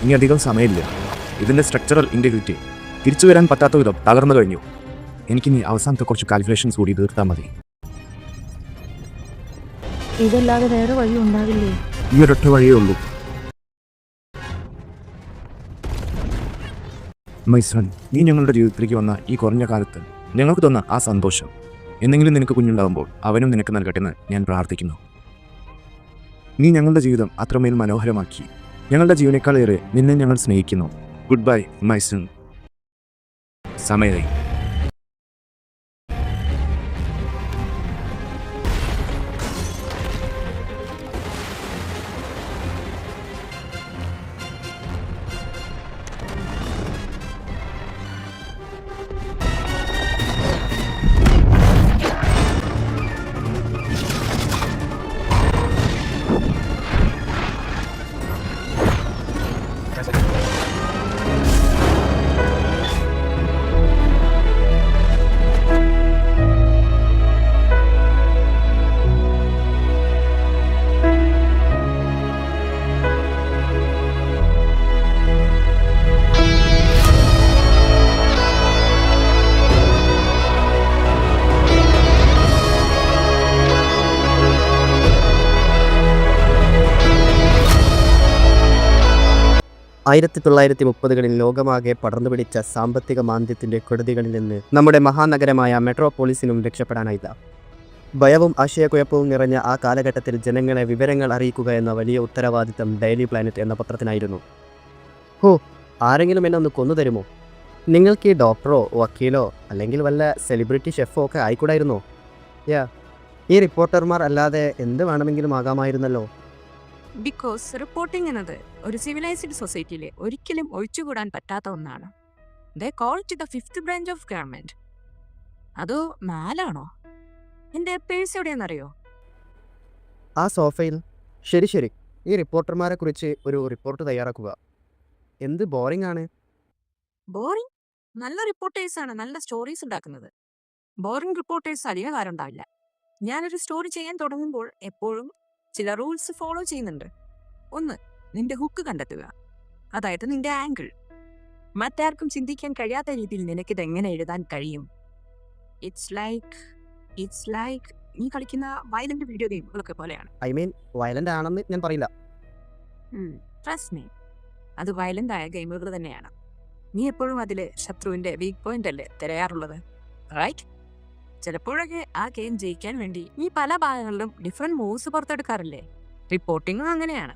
ഇനി അധികം സമയമില്ല. ഇതിൻ്റെ സ്ട്രക്ചറൽ ഇൻറ്റഗ്രിറ്റി തിരിച്ചു വരാൻ പറ്റാത്ത വിധം തകർന്നു കഴിഞ്ഞു. എനിക്കിനി അവസാനത്തെ കുറച്ച് കാൽക്കുലേഷൻസ് കൂടി തീർത്താൽ മതി. ഇതല്ലാതെ വേറെ വഴി ഉണ്ടാവില്ലേ? ഈ ഒരൊറ്റ വഴിയേ ഉള്ളൂ. മൈസൺ, നീ ഞങ്ങളുടെ ജീവിതത്തിലേക്ക് വന്ന ഈ കുറഞ്ഞ കാലത്ത് ഞങ്ങൾക്ക് തന്ന ആ സന്തോഷം എന്തെങ്കിലും നിനക്ക് കുഞ്ഞുണ്ടാകുമ്പോൾ അവനും നിനക്ക് നൽകട്ടെന്ന് ഞാൻ പ്രാർത്ഥിക്കുന്നു. നീ ഞങ്ങളുടെ ജീവിതം അത്രമേൽ മനോഹരമാക്കി. ഞങ്ങളുടെ ജീവനേക്കാളേറെ നിന്നെ ഞങ്ങൾ സ്നേഹിക്കുന്നു. Good bye Maison. സമയമായി. ആയിരത്തി 1930-കളിൽ ലോകമാകെ പടർന്നു പിടിച്ച സാമ്പത്തിക മാന്ദ്യത്തിൻ്റെ കെടുതികളിൽ നിന്ന് നമ്മുടെ മഹാനഗരമായ മെട്രോപോളിസിനും രക്ഷപ്പെടാനായില്ല. ഭയവും ആശയക്കുഴപ്പവും നിറഞ്ഞ ആ കാലഘട്ടത്തിൽ ജനങ്ങളെ വിവരങ്ങൾ അറിയിക്കുക എന്ന വലിയ ഉത്തരവാദിത്തം ഡെയിലി പ്ലാനറ്റ് എന്ന പത്രത്തിനായിരുന്നു. ആരെങ്കിലും എന്നെ ഒന്ന് കൊന്നു തരുമോ? നിങ്ങൾക്ക് ഈ ഡോക്ടറോ വക്കീലോ അല്ലെങ്കിൽ വല്ല സെലിബ്രിറ്റി ഷെഫോ ഒക്കെ ആയിക്കൂടായിരുന്നോ? ഈ റിപ്പോർട്ടർമാർ അല്ലാതെ എന്ത് വേണമെങ്കിലും ആകാമായിരുന്നല്ലോ. ബിക്കോസ് റിപ്പോർട്ടിംഗ് എന്നത് ഒരു സിവിലൈസ്ഡ് സൊസൈറ്റിയിലെ ഒരിക്കലും ഒഴിച്ചുകൂടാൻ പറ്റാത്ത ഒന്നാണ്. ദേ call it the fifth branch of government. അതോ മാലാണോ? എൻ്റെ പേഴ്സ് എവിടെയെന്നറിയോ? ആ സോഫയിൽ. ശരി, ഈ റിപ്പോർട്ടർമാരെ കുറിച്ച് ഒരു റിപ്പോർട്ട് തയ്യാറാക്കുക. എന്ത് ബോറിംഗ് ആണ്. ബോറിംഗ്? നല്ല റിപ്പോർട്ടേഴ്സാണ് നല്ല സ്റ്റോറീസ് ഉണ്ടാക്കുന്നത്. ബോറിംഗ് റിപ്പോർട്ടേഴ്സ് അധികകാലം ഉണ്ടാവില്ല. ഞാനൊരു സ്റ്റോറി ചെയ്യാൻ തുടങ്ങുമ്പോൾ എപ്പോഴും ചില റൂൾസ് ഫോളോ ചെയ്യുന്നുണ്ട്. ഒന്ന്, നിന്റെ ഹുക്ക് കണ്ടെത്തുക, അതായത് നിന്റെ ആംഗിൾ. മറ്റാർക്കും ചിന്തിക്കാൻ കഴിയാത്ത രീതിയിൽ നിനക്കിത് എങ്ങനെ എഴുതാൻ കഴിയും. ഇറ്റ്സ് ലൈക്ക് നീ കളിക്കുന്ന വയലന്റ് വീഡിയോ ഗെയിമുകളൊക്കെ പോലെയാണ്. വയലന്റ് ആണെന്ന് ഞാൻ പറയില്ല. ട്രസ്റ്റ് മീ, അത് വയലന്റ് ആയ ഗെയിമുകൾ തന്നെയാണ്. നീ എപ്പോഴും അതിൽ ശത്രുവിന്റെ വീക്ക് പോയിന്റ് അല്ലേ തിരയാറുള്ളത്, റൈറ്റ്? ചിലപ്പോഴൊക്കെ ആ ഗെയിം ജയിക്കാൻ വേണ്ടി നീ പല ഭാഗങ്ങളിലും ഡിഫറെന്റ് മൂവ്സ് പുറത്തെടുക്കാറില്ലേ? റിപ്പോർട്ടിങ്ങും അങ്ങനെയാണ്.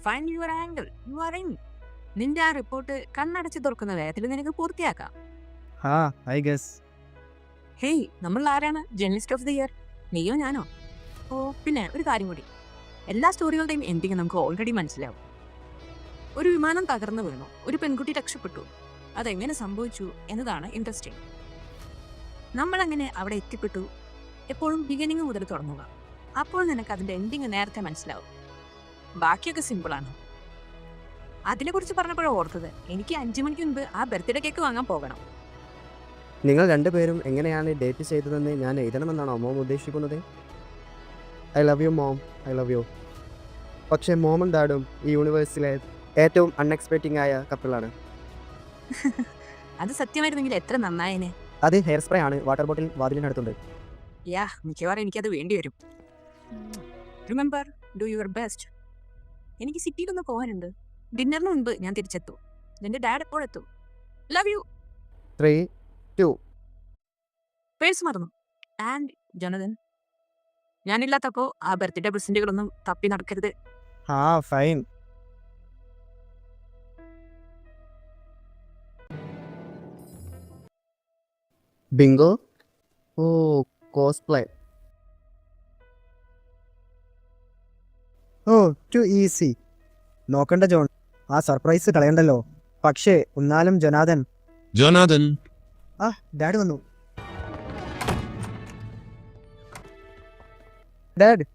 Find your angle, you are in. നിന്റെ ആ റിപ്പോർട്ട് കണ്ണടച്ച് തുറക്കുന്ന വേഗത്തിൽ നിനക്ക് പൂർത്തിയാക്കാം. ഹേയ്, നമ്മൾ ആരാണ് ജേർണലിസ്റ്റ് ഓഫ് ദി ഇയർ? നീയോ ഞാനോ? പിന്നെ ഒരു കാര്യം കൂടി, എല്ലാ സ്റ്റോറികളുടെയും എൻഡിങ് നമുക്ക് ഓൾറെഡി മനസ്സിലാവും. ഒരു വിമാനം തകർന്നു വീണു, ഒരു പെൺകുട്ടി രക്ഷപ്പെട്ടു. അതെങ്ങനെ സംഭവിച്ചു എന്നതാണ് ഇൻട്രസ്റ്റിംഗ്. നമ്മളങ്ങനെ അവിടെ എത്തിപ്പെട്ടു. എപ്പോഴും ബിഗിനിങ് മുതൽ തുടങ്ങുക. അപ്പോൾ നിനക്ക് അതിൻ്റെ എൻഡിങ് നേരത്തെ മനസ്സിലാവും. ബാക്കിയൊക്കെ സിമ്പിളാണ്. അതിനെക്കുറിച്ച് പറഞ്ഞപ്പോഴാണ് ഓർത്തത്, എനിക്ക് 5 മണിക്ക് മുൻപ് ആ ബർത്ത്ഡേ കേക്ക് വാങ്ങാൻ പോകണം. നിങ്ങൾ രണ്ടുപേരും എങ്ങനെയാണ് ഡേറ്റ് ചെയ്തതെന്ന് ഞാൻ എഴുതണമെന്നാണോ മോം ഉദ്ദേശിക്കുന്നത്? I love you mom, I love you. പക്ഷേ മോമും ഡാഡും ഈ യൂണിവേഴ്സിലെ ഏറ്റവും അൺഎക്സ്പെക്റ്റിംഗ് ആയ കപ്പിളാണ്. അത് സത്യമായിരുന്നെങ്കിൽ എത്ര നന്നായേനെ. അത് ഹെയർ സ്പ്രേ ആണ്. വാട്ടർ ബോട്ടിൽ വാതിലിനടുത്തുണ്ട്. മിക്കവാറും എനിക്കത് വേണ്ടി വരും. Remember, do your best. എനിക്ക് സിറ്റിയിലൊന്ന് പോകാനുണ്ട്. ഡിന്നറിന് മുൻപ് ഞാൻ തിരിച്ചെത്തും. നിന്റെ ഡാഡ് എപ്പോഴെത്തും? Love you. 3, 2. പേഴ്സ് മറന്നു. ആൻഡ് ജോനതൻ, ഞാനില്ലാത്തപ്പോ ആ ബർത്ത്ഡേ പ്രസന്റുകളൊന്നും തപ്പി നടക്കരുത്. Fine. Bingo. Cosplay. Too easy. നോക്കണ്ട ജോൺ, ആ സർപ്രൈസ് കളയണ്ടല്ലോ. പക്ഷേ ഉന്നാലും ജോനാഥൻ. ഡാഡ് വന്നു. ഡാഡ്.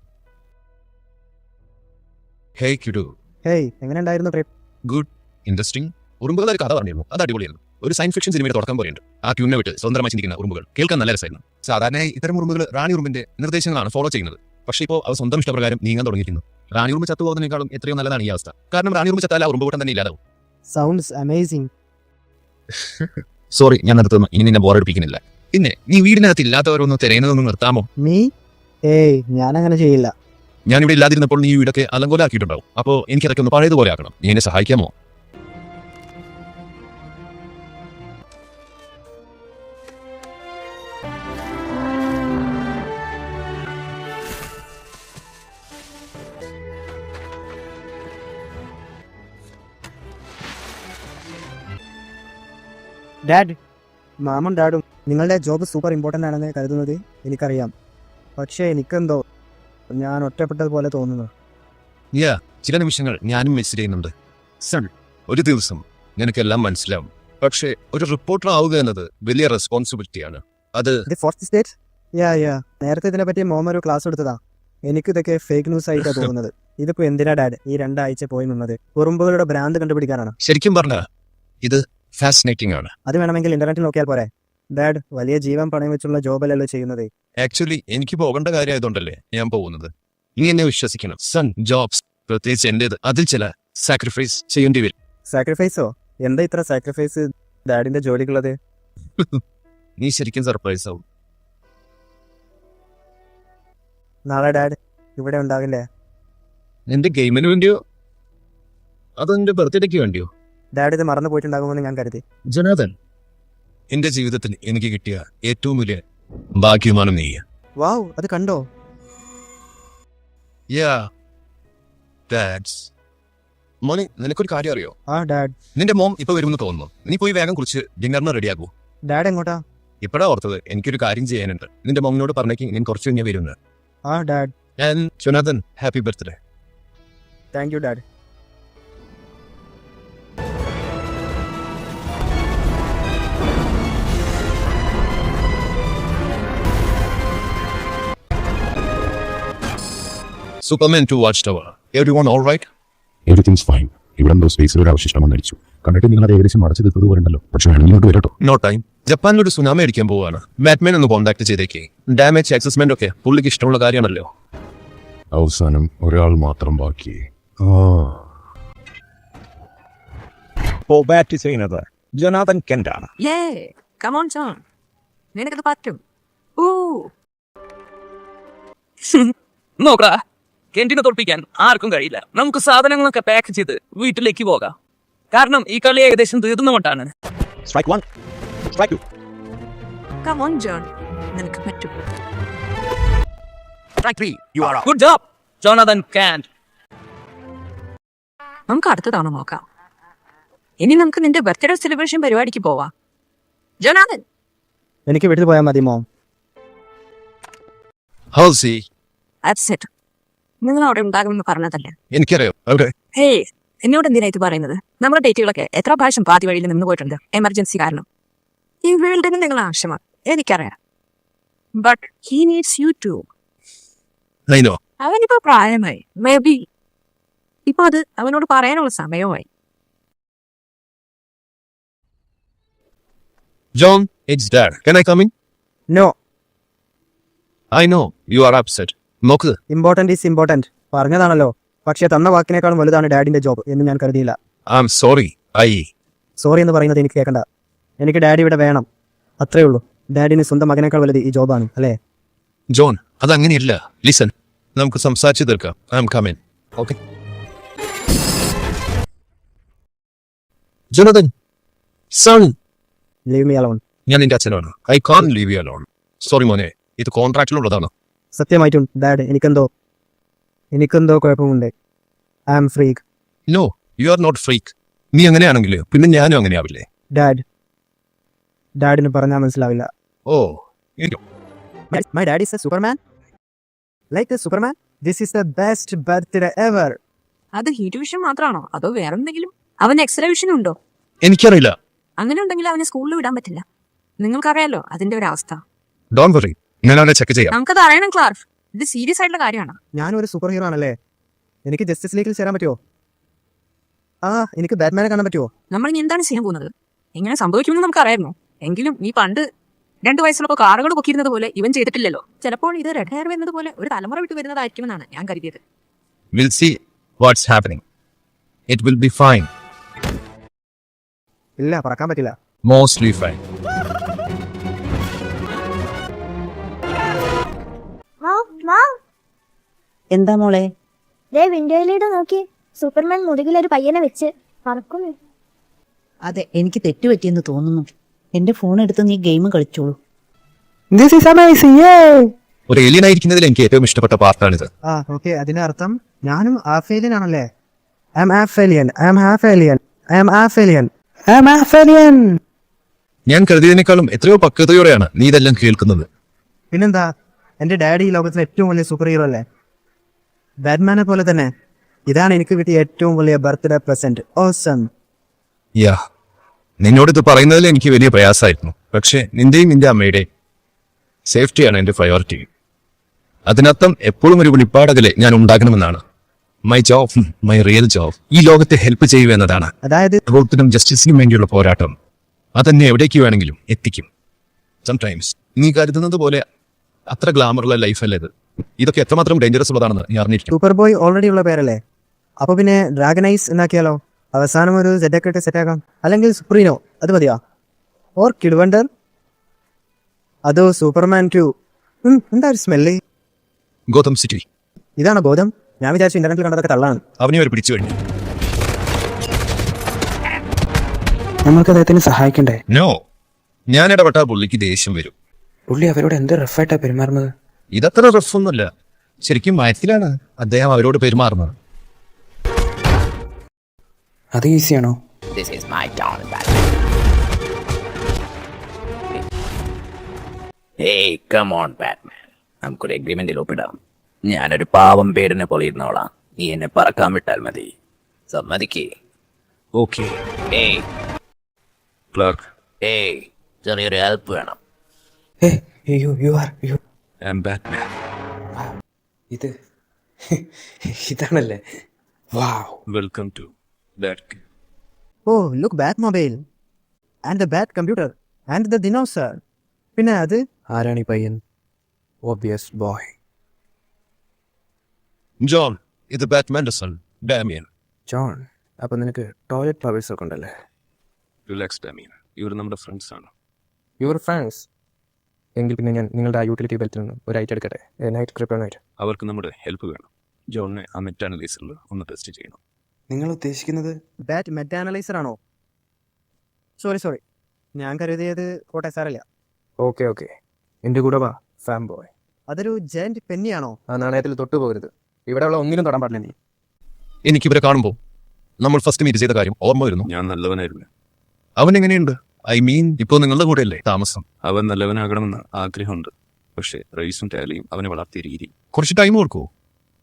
ഹേയ്, എങ്ങനെയുണ്ടായിരുന്നു ട്രിപ്പ്? Good, interesting. ഉറുമ്പുകൾ ഒരു കഥ പറഞ്ഞിരുന്നു, അത് അടിപൊളിയായിരുന്നു. ഒരു സയൻസ് ഫിക്ഷൻ സിനിമയുടെ തുടക്കം പോലെയുണ്ട്. ആ ട്യൂണിനെ വിട്ട് സ്വന്തമായി ചിന്തിക്കുന്ന ഉറുമ്പുകൾ കേൾക്കാൻ നല്ല രസമായിരുന്നു. സാധാരണയായി ഇത്തരം ഉറുമ്പുകൾ റാണി ഉറുമ്പിന്റെ നിർദ്ദേശങ്ങളാണ് ഫോളോ ചെയ്യുന്നത്. പക്ഷേ ഇപ്പോൾ അവ സ്വന്തം ഇഷ്ടപ്രകാരം നീങ്ങാൻ തുടങ്ങിയിരിക്കുന്നു. റാണി ഉറുമ്പ് ചത്തുപോകുന്നതിനേക്കാളും എത്രയോ നല്ലതാണ് ഈ അവസ്ഥ. കാരണം റാണി ഉറുമ്പ് ചത്താൽ ആ ഉറുമ്പ് കൂട്ടം തന്നെ ഇല്ലാതാവും. Sounds amazing. സോറി, ഞാൻ നിർത്തുന്നു. ഇനി നിന്നെ ബോറടിപ്പിക്കുന്നില്ല. പിന്നെ നീ വീടിനകത്ത് ഇല്ലാത്തവരൊന്ന് തിരയുന്നതൊന്ന് നിർത്താമോ? നീ? ഏയ്, ഞാനങ്ങനെ ചെയ്യില്ല. ഞാൻ ഇവിടെ ഇല്ലാതിരുന്നപ്പോൾ നീ ഈ വീടൊക്കെ അലങ്കോലാക്കിയിട്ടുണ്ടാവും. അപ്പോൾ എനിക്കതൊക്കെ ഒന്ന് പഴയതുപോലെ ആക്കണം. നീ എന്നെ സഹായിക്കാമോ? ഡാഡ്, മാമും ഡാഡും നിങ്ങളുടെ ജോബ് സൂപ്പർ ഇമ്പോർട്ടൻ്റ് ആണെന്ന് കരുതുന്നത് എനിക്കറിയാം. പക്ഷേ എനിക്കെന്തോ ഞാൻ ഒറ്റപ്പെട്ടതുപോലെ തോന്നുന്നു. ചില നിമിഷങ്ങൾ ഞാനും മിസ് ചെയ്യുന്നുണ്ട്. സൺ, ഒരു ദിവസം നിനക്കെല്ലാം മനസ്സിലാവും. പക്ഷേ ഒരു റിപ്പോർട്ടർ ആവുക എന്നത് വലിയ റെസ്പോൺസിബിലിറ്റിയാണ്. അത് നേരത്തെ ഇതിനെപ്പറ്റി മോം ഒരു ക്ലാസ് എടുത്തതാ. എനിക്കിതൊക്കെ ഫേക്ക് ന്യൂസ് ആയിട്ടാണ് തോന്നുന്നത്. ഇതിപ്പോ എന്തിനാ ഡാഡ് ഈ 2 ആഴ്ച പോയി നിന്നത്? ഉറുമ്പുകളുടെ ഭ്രാന്ത് കണ്ടുപിടിക്കാനാണ്. ശരിക്കും പറഞ്ഞ ഇത് ഫാസിനേറ്റിംഗ് ആണ്. അത് വേണമെങ്കിൽ ഇന്റർനെറ്റിൽ നോക്കിയാൽ പോരെ. ഡാഡ്, വലിയ ജീവൻ പണയം വെച്ചുള്ള ജോബല്ലല്ലോ ചെയ്യുന്നത്. ആക്ച്വലി എനിക്ക് പോകേണ്ട കാര്യമായതുകൊണ്ടല്ലേ ഞാൻ പോകുന്നത്. നീ എന്നെ വിശ്വസിക്കണം. സൺ, ജോബ്സ്, പ്രത്യേകിച്ച് എന്റേത്, അതിൽ ചില സാക്രിഫൈസ് ചെയ്യേണ്ടി വരും. സാക്രിഫൈസോ? എന്താ ഇത്ര സാക്രിഫൈസ് ഡാഡിന്റെ ജോലിക്കുള്ളത്? നീ ശരിക്കും സർപ്രൈസ് ആവും. നാളെ ഡാഡ് ഇവിടെ ഉണ്ടാവില്ലേ? എന്റെ ഗെയിമിന് വേണ്ടിയോ അതോ എന്റെ ബർത്ത്ഡേക്ക് വേണ്ടിയോ? ഡാഡ് ഇത് മറന്നു പോയിട്ടുണ്ടാകുമെന്ന് ഞാൻ കരുതി. ജനാഥൻ, എന്റെ ജീവിതത്തിൽ എനിക്ക് കിട്ടിയ ഏറ്റവും വലിയ ഭാഗ്യമാണ് നീ. വാവ്, അത് കണ്ടോ? മോനെ, നിനക്കൊരു കാര്യം അറിയോ? ആ ഡാഡ്. നിന്റെ മോം ഇപ്പൊ വരുമെന്ന് തോന്നുന്നു. നീ പോയി വേഗം കുറിച്ച് ഡിന്നറിന് റെഡിയാകൂ. ഡാഡ് എങ്ങോട്ടാ? ഇപ്പഴാ ഓർത്തത്, എനിക്കൊരു കാര്യം ചെയ്യാനുണ്ട്. നിന്റെ മോമിനോട് പറഞ്ഞേക്ക് ഞാൻ കുറച്ച് കഴിഞ്ഞാൽ വരുന്നത്. ആ dad. And Jonathan, happy birthday. Thank you dad. Superman 2 Watchtower. Everyone all right? Everything's fine. ഇവിടെ എന്തോ സ്പേസിൽ ഒരു അവശിഷ്ടം വന്നടിച്ചു. കണ്ടിട്ട് നിങ്ങൾ അത് ഏകദേശം മറച്ചു തീർത്തത് പോലുണ്ടല്ലോ. പക്ഷെ വേണമെങ്കിലോട്ട് വരട്ടോ. No time. ജപ്പാനിലൊരു സുനാമി അടിക്കാൻ പോവാണ്. ബാറ്റ്മാൻ ഒന്ന് കോൺടാക്ട് ചെയ്തേക്ക്. ഡാമേജ് അസസ്മെന്റ് ഒക്കെ പുള്ളിക്ക് ഇഷ്ടമുള്ള കാര്യമാണല്ലോ. അവസാനം ഒരാൾ മാത്രം ബാക്കി. ബാറ്റ് ചെയ്യുന്നത് ജനാഥൻ കെന്റാണ്. Come on, John. നിനക്കത് പറ്റും. നോക്കടാ, കെന്റിനെ തോൽപ്പിക്കാൻ ആർക്കും കഴിയില്ല. നമുക്ക് സാധനങ്ങളൊക്കെ പാക്ക് ചെയ്ത് വീട്ടിലേക്ക് പോകാം. കാരണം ഈ കളി ഏകദേശം തീർന്നുകൊണ്ടാണ്. Strike 1, strike 2. Come on, John. നിനക്ക് പറ്റും. Strike 3, you are out. Good job Jonathan Kent. നമുക്ക് അടുത്ത തവണ നോക്കാം. ഇനി നമുക്ക് നിന്റെ ബർത്ത്ഡേ സെലിബ്രേഷൻ പരിപാടിക്ക് പോവാം. ജോനാഥൻ, എനിക്ക് വീട്ടിൽ പോയാൽ മതി മോം. ഹൗസി, that's it. നിങ്ങൾ അവിടെ ഉണ്ടാകുമെന്ന് പറഞ്ഞതല്ലേ? എനിക്കറിയാം. അവിടെ ഹേയ്, എന്നോട് എന്തിനാ ഇത് പറയുന്നത്? നമ്മുടെ ഡേറ്റുകളൊക്കെ എത്ര പ്രാവശ്യം പാതി വഴിയിൽ നിന്ന് പോയിട്ടുണ്ട് എമർജൻസി കാരണം. ഈ വേൾഡിന് നിങ്ങൾ ആവശ്യമാണ്, എനിക്കറിയാം. But he needs you too. I know. അവനിപ്പോ പ്രായമായി. മേ ബി ഇപ്പൊ അത് അവനോട് പറയാനുള്ള സമയമായി. John, it's Dad. Can I come in? No. I know you are upset. നോക്ക്, ഇമ്പോർട്ടന്റ് ഈസ് ഇമ്പോർട്ടന്റ് പറഞ്ഞതാണല്ലോ. പക്ഷെ തന്ന വാക്കിനേക്കാളും വലുതാണ് ഡാഡിന്റെ ജോബ് എന്ന് ഞാൻ കരുതിയില്ല. I'm sorry. സോറി എന്ന് പറയുന്നത് എനിക്ക് കേൾക്കണ്ട. എനിക്ക് ഡാഡി ഇവിടെ വേണം, അത്രേ ഉള്ളൂ. ഡാഡിന് സ്വന്തം മകനേക്കാൾ വലുത് ഈ ജോബാണ്, അല്ലേ? ജോൺ, അതങ്ങനെയല്ല. ലിസൺ, നമുക്ക് സംസാരിച്ചു തീർക്കാം. I am coming. Okay Jonathan, son. Leave me alone. ഞാൻ നിന്റെ അച്ഛനാണ്. I can leave you alone. Sorry മോനെ, ഇത് കോൺട്രാക്റ്റിലുള്ളതാണ്. സത്യമായിട്ടും ഡാഡ്, എനിക്കെന്തോ കുഴപ്പമുണ്ട്. I am freak. No, you are not freak. നീ അങ്ങനെയാണെങ്കിൽ പിന്നെ ഞാനും അങ്ങനെയാവില്ലേ? ഡാഡിന് പറഞ്ഞാൽ മനസ്സിലാവില്ല. Oh, My dad is a Superman. Like the Superman, this is the best birthday ever. അത് ഹീറ്റ് വിഷൻ മാത്രമാണോ അതോ വേറെന്തെങ്കിലും? അവന് എക്സ്റേ വിഷൻ ഉണ്ടോ? എനിക്കറിയില്ല. അങ്ങനെ ഉണ്ടെങ്കിൽ അവനെ സ്കൂളിൽ വിടാൻ പറ്റില്ല. നിങ്ങൾക്കറിയാലോ അതിന്റെ ഒരു അവസ്ഥ. ഡോണ്ട് വറി, ഞാൻ അവനെ ചെക്ക് ചെയ്യാം. നമുക്കത് അറിയണം ക്ലാർഫ്. ഇത് സീരിയസ് ആയിട്ടുള്ള കാര്യമാണ്. ഞാനൊരു സൂപ്പർ ഹീറോ ആണല്ലേ. എനിക്ക് ജസ്റ്റിസ് ലീഗിൽ ചേരാൻ പറ്റുമോ? എനിക്ക് ബാറ്റ്മാനെ കാണാൻ പറ്റുമോ? നമ്മൾ ഇനി എന്താണ് ചെയ്യാൻ പോകുന്നത്? എങ്ങനെ സംഭവിക്കുമെന്ന് നമുക്ക് അറിയായിരുന്നു. എങ്കിലും ഈ പണ്ട് 2 വയസ്സുള്ളപ്പോൾ കാറുകൾ പൊക്കിയിരുന്നത് പോലെ ഇവൻ ചെയ്തിട്ടില്ലല്ലോ. ചിലപ്പോൾ ഇത് റെഡ് ഹെയർ വരുന്നത് പോലെ ഒരു തലമുറ വിട്ട് വരുന്നതായിരിക്കുമെന്നാണ് ഞാൻ കരുതിയത്. We'll see what's happening. It will be fine. ഇല്ല, പറക്കാൻ പറ്റില്ല. Mostly fine. എന്താ മോളെ? ദേ വിൻഡോയിലൂടെ നോക്കി, സൂപ്പർമാൻ മുതുകിലൊരു പയ്യനെ വെച്ച് പറക്കുന്നു. അതെ, എനിക്ക് തെറ്റുപറ്റിയെന്ന് തോന്നുന്നു. എന്റെ ഫോൺ എടുത്ത് നീ ഗെയിം കളിച്ചോളൂ. ഒരു ഏലിയൻ ആയിരിക്കുന്നതിൽ എനിക്ക് ഏറ്റവും ഇഷ്ടപ്പെട്ട പാർട്ടാണിത്. ഓക്കെ, അതിനർത്ഥം ഞാനും ഹാഫ് ആണല്ലേ? I am half alien, I am half alien, I am half alien, I am half alien. ഞാൻ കരുതിയതിനേക്കാളും എത്രയോ പക്വതയോടെയാണ് നീ ഇതെല്ലാം കേൾക്കുന്നത്. പിന്നെന്താ, എന്റെ ഡാഡി ഈ ലോകത്തിലെ ഏറ്റവും വലിയ സൂപ്പർ ഹീറോ അല്ലേ? ബാറ്റ്മാനെ പോലെ തന്നെ ഇതാണ് എനിക്ക് കിട്ടിയ ഏറ്റവും വലിയ ബർത്ത്ഡേ പ്രസന്റ്. ഓസം. യാ, നിന്നോടിത് പറയുന്നതിൽ എനിക്ക് വലിയ പ്രയാസമായിരുന്നു. പക്ഷേ നിന്റെയും നിന്റെ അമ്മയുടെയും സേഫ്റ്റിയാണ് എന്റെ പ്രയോറിറ്റി. അതിനർത്ഥം എപ്പോഴും ഒരു വെളിപ്പാടകലെ ഞാൻ ഉണ്ടാകണമെന്നാണ്. My job, my real job ഈ ലോകത്തെ ഹെൽപ്പ് ചെയ്യുക എന്നതാണ്. അതായത് റോട്ടിനും ജസ്റ്റിസിനും വേണ്ടിയുള്ള പോരാട്ടം അതെന്നെ എവിടേക്ക് വേണമെങ്കിലും എത്തിക്കും. സംടൈംസ് നീ കരുതുന്നത് പോലെ അത്ര ഗ്ലാമറുള്ള ലൈഫല്ല ഇത്. ഇതൊക്കെ എത്രമാത്രം ഡേഞ്ചറസ് ഉള്ളതാണെന്ന് ഞാൻ അറിഞ്ഞിരിക്കും. സൂപ്പർ ബോയ് ഓൾറെഡി ഉള്ള പേരല്ലേ? അപ്പൊ പിന്നെ ഡ്രാഗനൈസ് എന്നാക്കിയാലോ? അവസാനം ഒരു സെറ്റൊക്കെ സെറ്റാക്കാം. അല്ലെങ്കിൽ സുപ്രീനോ, അത് മതിയാ? ഓർ കിഡ് വണ്ടർ, അതോ സൂപ്പർമാൻ 2. എന്താ ഒരു സ്മെല്ല്? Gotham city. ഇതാണ് ബോധം? ഞാൻ വിചാരിച്ചു ഇന്റർനെറ്റിൽ കണ്ടതൊക്കെ തള്ളാണ്. അവനെ അവർ പിടിച്ചു കഴിഞ്ഞു. നമ്മൾക്ക് അദ്ദേഹത്തിന് സഹായിക്കണ്ടേ? നോ, ഞാൻ ഇടപെട്ട പുള്ളിക്ക് ദേഷ്യം വരും. പുള്ളി അവരോട് എന്ത് റഫായിട്ടാ പെരുമാറുന്നത്? ഇതത്ര റഫൊന്നുമല്ല. ശരിക്കും മയത്തിലാണ് അദ്ദേഹം അവരോട് പെരുമാറുന്നത്. അത് ഈസിയാണോ? നമുക്കൊരു എഗ്രിമെന്റിൽ ഒപ്പിടാം. ഞാനൊരു പാവം പേരിനെ പോലെ ഇരുന്നോളാം. നീ എന്നെ പറക്കാൻ വിട്ടാൽ മതി. സമ്മതിക്കേ? ഓക്കെ. ക്ലർക്ക്, ചെറിയൊരു ഹെൽപ്പ് വേണം. ഇത് ഇതാണല്ലേ? Welcome to bat. Oh, look, batmobile and the bat computer and the dinosaur. പിന്നെ അത് ആരാണ് ഈ പയ്യൻ? Obvious boy. ജോൺ, ഇത് ബാറ്റ്മാന്റെ സൺ ഡാമിയൻ. ജോൺ, അപ്പൊ നിനക്ക് ടോയ്ലറ്റ് പവേഴ്സ് ഒക്കെ ഉണ്ടല്ലേ? റിലാക്സ് ഡാമിയൻ, ഇവർ നമ്മുടെ ഫ്രണ്ട്സ് ആണ്. Your friends? എങ്കിൽ പിന്നെ ഞാൻ നിങ്ങളുടെ ആ യൂട്ടിലിറ്റി ബെൽറ്റിൽ നിന്ന് ഒരു ഐറ്റ് എടുക്കട്ടെ. Night kryptonite. അവർക്ക് നമ്മുടെ ഹെൽപ്പ് വേണം. ജോണിനെ ആ മെറ്റ് അനലൈസറിൽ ഒന്ന് ടെസ്റ്റ് ചെയ്യണം. നിങ്ങൾ ഉദ്ദേശിക്കുന്നത് ബാറ്റ് മെറ്റ് അനലൈസർ ആണോ? സോറി, ഞാൻ കരുതിയത് കോട്ടയസാറല്ല. ഓക്കെ, എൻ്റെ കൂടെ വാ ഫാം ബോയ്. അതൊരു ജയന്റ് പെന്നിയാണോ? ആ നാണയത്തിൽ തൊട്ടു പോകരുത്. ഇവിടെയുള്ള ഒന്നിനും തൊടാൻ പാടില്ല നീ. എനിക്കിവരെ കാണുമ്പോൾ നമ്മൾ ഫസ്റ്റ് മീറ്റ് ചെയ്ത കാര്യം ഓർമ്മ വരുന്നു. ഞാൻ നല്ലവനായിരുന്നു. അവൻ എങ്ങനെയുണ്ട്? ഐ മീൻ, ഇപ്പോൾ നിങ്ങളുടെ കൂടെയല്ലേ താമസം? അവൻ നല്ലവനാകണമെന്ന് ആഗ്രഹമുണ്ട്. പക്ഷേ റൈസും ടാലിയും അവനെ വളർത്തിയ രീതി കുറച്ച് ടൈം കൊടുക്കൂ.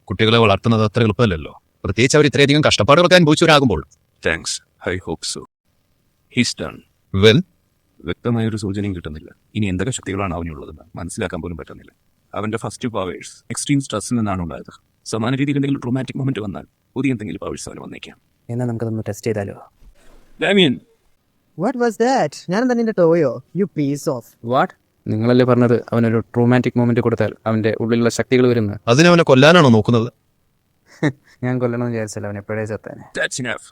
കുട്ടികളെ വളർത്തുന്നത് അത്ര എളുപ്പമല്ലല്ലോ, പ്രത്യേകിച്ച് അവർ ഇത്രയധികം കഷ്ടപ്പാടുകളൊക്കെ അനുഭവിച്ചവരാകുമ്പോൾ. Thanks, I hope so. He's done well. വ്യക്തമായൊരു സൂചനയും കിട്ടുന്നില്ല. ഇനി എന്തൊക്കെ ശക്തികളാണ് അവനുള്ളതെന്ന് മനസ്സിലാക്കാൻ പോലും പറ്റുന്നില്ല. അവന്റെ ഫസ്റ്റ് പവേഴ്സ് എക്സ്ട്രീം സ്ട്രെസ്സിൽ നിന്നാണ് ഉണ്ടായത്. സമാന രീതിയിൽ എന്തെങ്കിലും ട്രോമാറ്റിക് മൊമെന്റ് വന്നാൽ പുതിയ എന്തെങ്കിലും പവേഴ്സ് അവന് വന്നേക്കാം. എന്നാൽ നമുക്കതൊന്ന് ടെസ്റ്റ് ചെയ്താലോ? Damian, what was that? ഞാൻ തന്നെ നിന്റെ ടോയോ, യു പീസ് ഓഫ്. വാട്ട്? നിങ്ങളല്ലേ പറഞ്ഞത് അവനൊരു ട്രോമാറ്റിക് മൊമെന്റ് കൊടുത്താൽ അവന്റെ ഉള്ളിലുള്ള ശക്തികൾ വരുന്നത്? അതിനവനെ കൊല്ലാനാണോ നോക്കുന്നത്? ഞാൻ കൊല്ലണമെന്ന് വിചാരിച്ചല്ല, അവൻ എപ്പോഴേ ചത്താനെ. that's enough.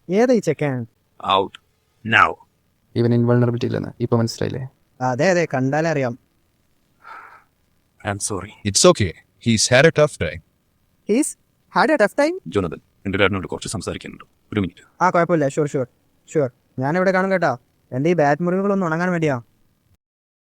ഏതാ ഈ ചെക്കൻ? Out now. ഇവൻ ഇൻവൾണറബിലിറ്റി ഇല്ലെന്ന് ഇപ്പൊ മനസ്സിലായില്ലേ? അതെ, കണ്ടാലേ അറിയാം. I'm sorry. It's okay, he's had A tough time. He's had A tough time. ജോണതൻ, എന്റെ ഡാഡിനോട് കുറച്ച് സംസാരിക്കാനുണ്ട്. ഒരു മിനിറ്റ്. കുഴപ്പമില്ല. ഷുവർ. ഞാൻ ഇവിടെ കാണും കേട്ടോ. എൻ്റെ ഈ ബാറ്റ് മുറിവുകളൊന്നും ഉണങ്ങാൻ വേണ്ടിയാ.